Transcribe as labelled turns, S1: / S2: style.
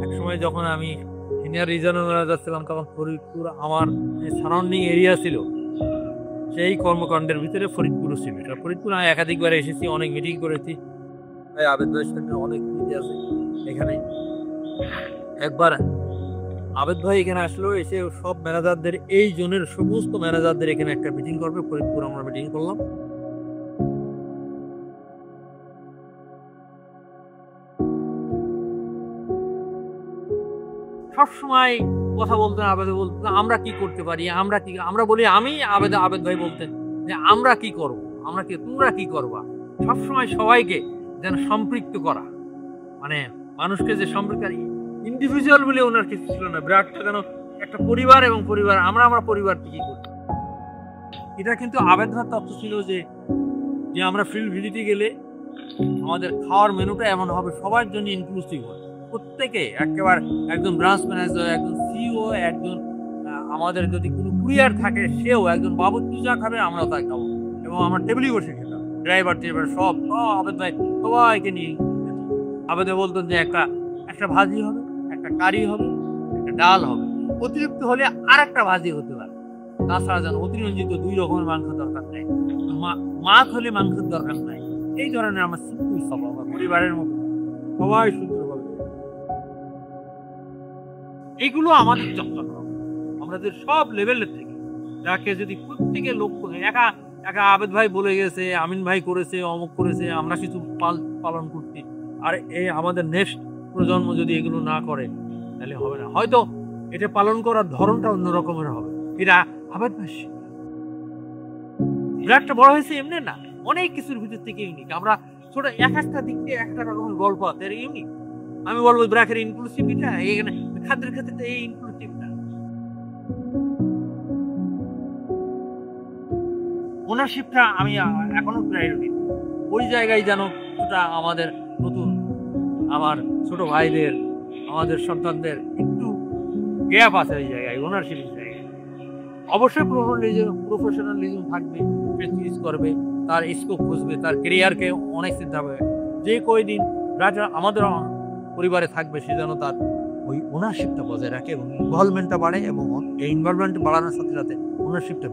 S1: একসময় যখন আমি সিনিয়র রিজনাল ম্যানেজার ছিলাম, তখন ফরিদপুর আমার যে সারাউন্ডিং এরিয়া ছিল, সেই কর্মকাণ্ডের ভিতরে ফরিদপুরও ছিল। ফরিদপুর আমি একাধিকবার এসেছি, অনেক মিটিং করেছি, আবেদ ভাইয়ের সঙ্গে অনেক স্মৃতি আছে এখানে। একবার আবেদ ভাই এখানে আসলো, এসে সব ম্যানেজারদের, এই জোনের সমস্ত ম্যানেজারদের এখানে একটা মিটিং করবে। ফরিদপুর আমরা মিটিং করলাম। সবসময় কথা বলতেন, আবেদে বলতেন আমরা কি করতে পারি, আমরা বলি, আমি আবেদ ভাই বলতেন যে আমরা কি করব, তোমরা কি করবা। সবসময় সবাইকে যেন সম্পৃক্ত করা, মানে মানুষকে যে সম্পৃক্ত, ইন্ডিভিজুয়াল বলে ওনার কিছু ছিল না, বিরাটটা যেন একটা পরিবার, এবং পরিবার আমরা পরিবার থেকে করি। এটা কিন্তু আবেদ ভাইয়ের তথ্য ছিল যে আমরা ফিল্ড ভিজিটে গেলে আমাদের খাওয়ার মেনুটা এমন হবে সবার জন্য ইনক্লুসিভ হয়, প্রত্যেকে একেবারে, একজন ব্রাঞ্চ ম্যানেজার, একজন সিইও, একজন আমাদের যদি কোনো কুরিয়ার থাকে সেও, একজন বাবুর্চি যা খাবে আমরাও তাই খাবো, এবং আমরা টেবিলেই বসে খেতাম, ড্রাইভার সব আবেদ ভাই সবাইকে নিয়ে। আবেদ বলতেন যে একটা ভাজি হবে, একটা কারি হবে, একটা ডাল হবে, অতিরিক্ত হলে আর একটা ভাজি হতে পারে, তাছাড়া যেন অতিরঞ্জিত 2 রকমের মাংস দরকার নেই, মাছ হলে মাংসের দরকার নাই। এই ধরনের আমার সিম্পল স্বভাব, পরিবারের মতো সবাই সুন্দরভাবে। এইগুলো আমাদের যত্ন করা, আমাদের সব লেভেলের থেকে, যাকে যদি প্রত্যেকে লক্ষ্য, একা আবেদ ভাই বলে গেছে, আমিন ভাই করেছে, অমুক করেছে, আমরা কিছু পালন করছি, আর এই আমাদের নেক্সট প্রজন্ম যদি এগুলো না করে তাহলে হবে না। হয়তো এটা পালন করার ধরনটা অন্যরকমের হবে। এটা আবেদ ভাই বিরাটটা বড় হয়েছে এমনি না, অনেক কিছুর ভিতর থেকে ইউনিক। আমরা ছোট একটা দিক দিয়ে একটা রকমের গল্প আছে, ইউনিক। আমি বলবো ব্র্যাকের ইনক্লুসিভিটা এখানে, খাদ্যের ক্ষেত্রে এই ইনক্লুসিভটা ওনারশিপটা আমি এখনো প্রায়োরিটি ওই জায়গায়, যেন আমাদের নতুন, আমার ছোট ভাইদের, আমাদের সন্তানদের একটু গ্যাপ আছে ওই জায়গায়, ওনারশিপের জায়গায়। অবশ্যই প্রফেশনালিজম থাকবে, সে চুজ করবে, তার স্কোপ খুঁজবে, তার ক্যারিয়ারকে অনেক চিন্তা হবে। যে কয়দিন রাজা আমাদের পরিবারে থাকবে, সে যেন তার ওই ওনারশিপটা বজায় রাখে এবং ইনভলভমেন্টটা বাড়ে, এবং এই ইনভলভমেন্ট বাড়ানোর সাথে সাথে ওনারশিপটা